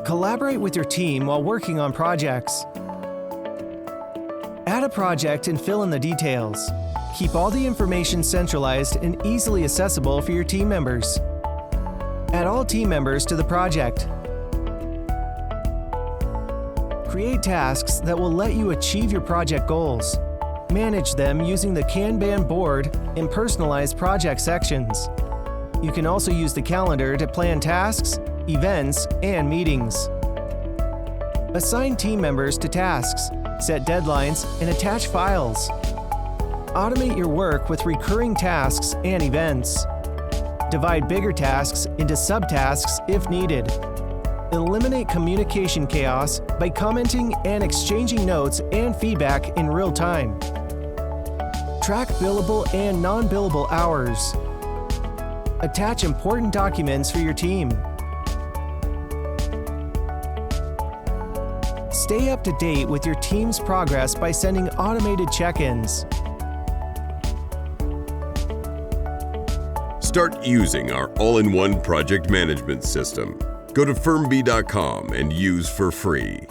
Collaborate with your team while working on projects. Add a project and fill in the details. Keep all the information centralized and easily accessible for your team members. Add all team members to the project. Create tasks that will let you achieve your project goals. Manage them using the Kanban board in personalized project sections. You can also use the calendar to plan tasks, events, and meetings. Assign team members to tasks, set deadlines, and attach files. Automate your work with recurring tasks and events. Divide bigger tasks into subtasks if needed. Eliminate communication chaos by commenting and exchanging notes and feedback in real time. Track billable and non-billable hours. Attach important documents for your team. Stay up to date with your team's progress by sending automated check-ins. Start using our all-in-one project management system. Go to Firmbee.com and use for free.